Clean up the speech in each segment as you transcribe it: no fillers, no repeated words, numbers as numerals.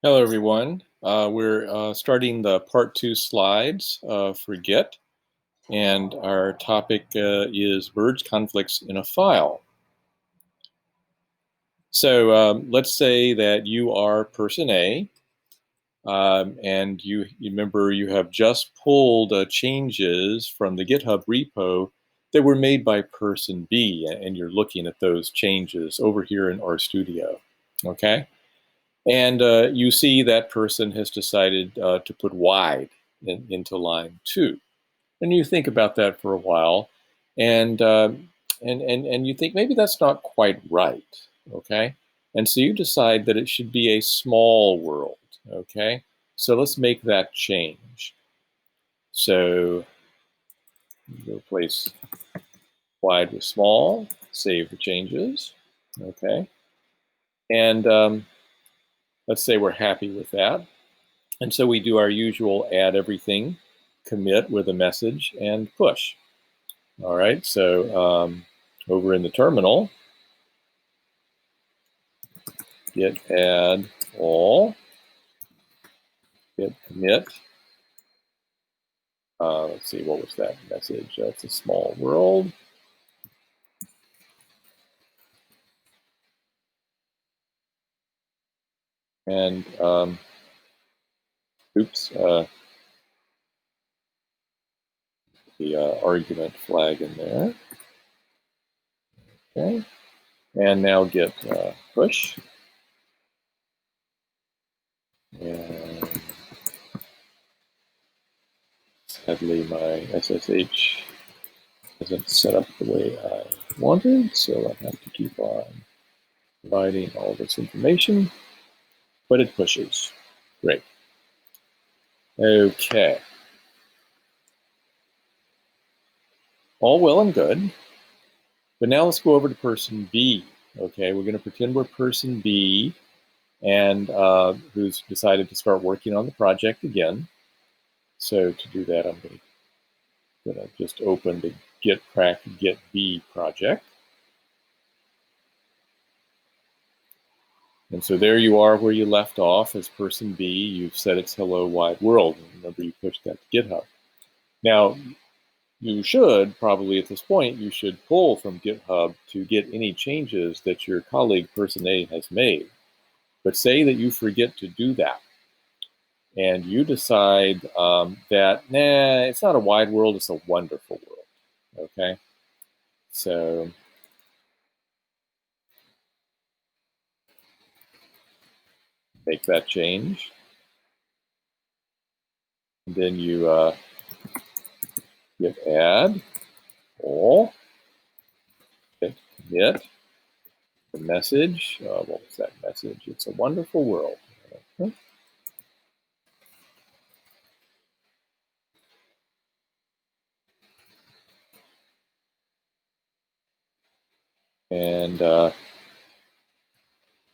Hello, everyone. We're starting the part 2 slides for Git, and our topic is merge conflicts in a file. So let's say that you are person A, and you remember you have just pulled changes from the GitHub repo that were made by person B, and you're looking at those changes over here in RStudio. Okay? And you see that person has decided to put wide into line 2. And you think about that for a while, and, and you think maybe that's not quite right, okay? And so you decide that it should be a small world, okay? So let's make that change. So replace wide with small, save the changes, okay? And let's say we're happy with that. And so we do our usual add everything, commit with a message, and push. All right, so over in the terminal, git add all, git commit. Let's see, what was that message? That's a small world. And oops, the argument flag in there. Okay, and now git push. And sadly, my SSH isn't set up the way I wanted, so I have to keep on providing all this information, but it pushes. Great. Okay. All well and good. But now let's go over to person B. Okay, we're going to pretend we're person B, and who's decided to start working on the project again. So to do that, I'm going to just open the git crack git B project. And so there you are where you left off as person B. You've set its hello wide world. Remember, you pushed that to GitHub. Now, you should probably at this point, you should pull from GitHub to get any changes that your colleague person A has made. But say that you forget to do that, and you decide that, nah, it's not a wide world, it's a wonderful world, okay? So make that change. And then you git add all, hit commit the message. What was that message? It's a wonderful world. Okay. And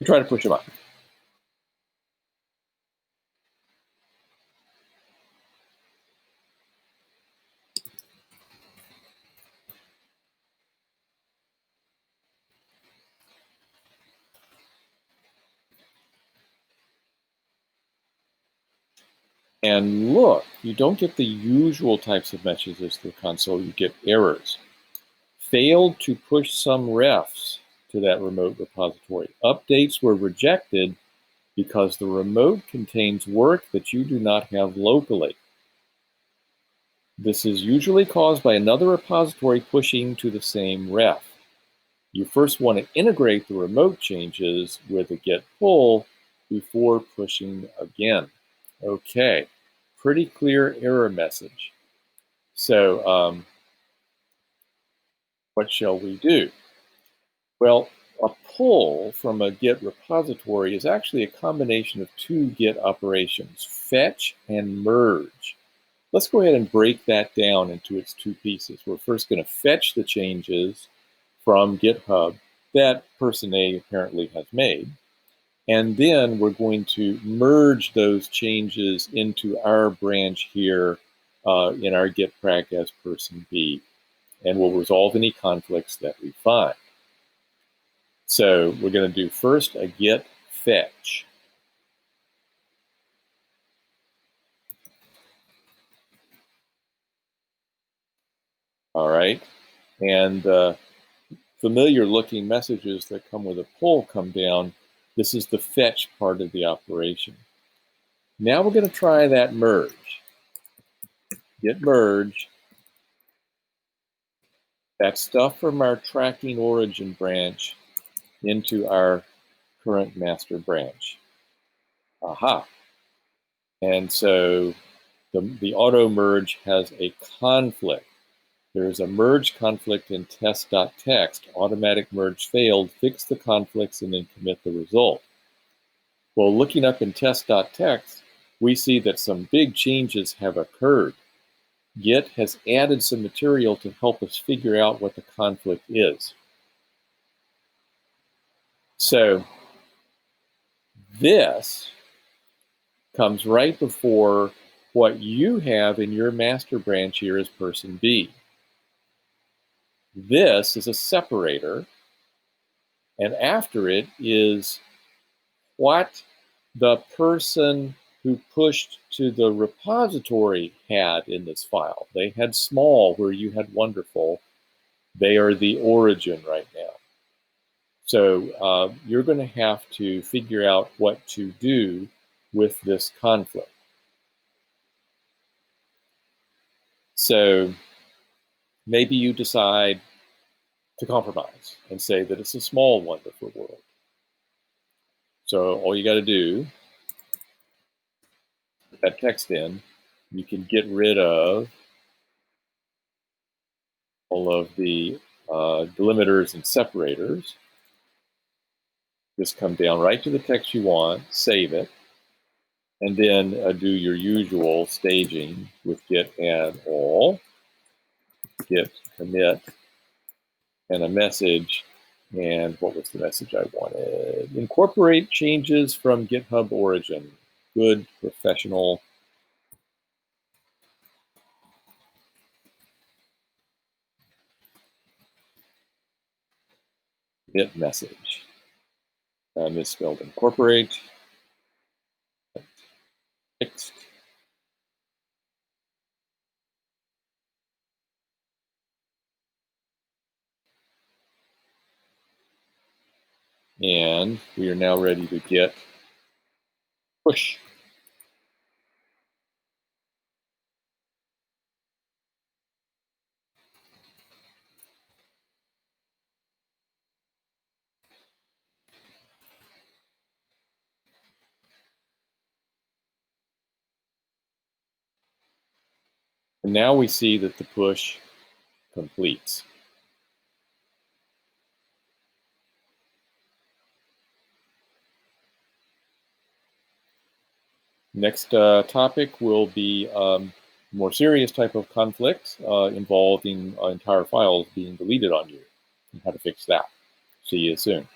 you try to push them up. And look, you don't get the usual types of messages to the console, you get errors. Failed to push some refs to that remote repository. Updates were rejected because the remote contains work that you do not have locally. This is usually caused by another repository pushing to the same ref. You first want to integrate the remote changes with a git pull before pushing again. Okay, pretty clear error message. So what shall we do? Well, a pull from a Git repository is actually a combination of two Git operations, fetch and merge. Let's go ahead and break that down into its two pieces. We're first going to fetch the changes from GitHub that person A apparently has made. And then we're going to merge those changes into our branch here in our git crack as person B. And we'll resolve any conflicts that we find. So we're going to do first a git fetch. All right. And familiar looking messages that come with a pull come down. This is the fetch part of the operation. Now we're going to try that merge. Git merge. That stuff from our tracking origin branch into our current master branch. Aha. And so the auto merge has a conflict. There's a merge conflict in test.txt. Automatic merge failed. Fix the conflicts and then commit the result. Well, looking up in test.txt, we see that some big changes have occurred. Git has added some material to help us figure out what the conflict is. So this comes right before what you have in your master branch here as person B. This is a separator, and after it is what the person who pushed to the repository had in this file. They had small where you had wonderful. They are the origin right now. So you're going to have to figure out what to do with this conflict. So maybe you decide to compromise and say that it's a small wonderful world. So all you got to do, put that text in, you can get rid of all of the delimiters and separators. Just come down right to the text you want, save it, and then do your usual staging with git add all, git commit, and a message. And what was the message I wanted? Incorporate changes from GitHub origin. Good, professional. Git message. Misspelled incorporate. Fixed. And we are now ready to git push. And now we see that the push completes. Next topic will be a more serious type of conflict involving entire files being deleted on you and how to fix that. See you soon.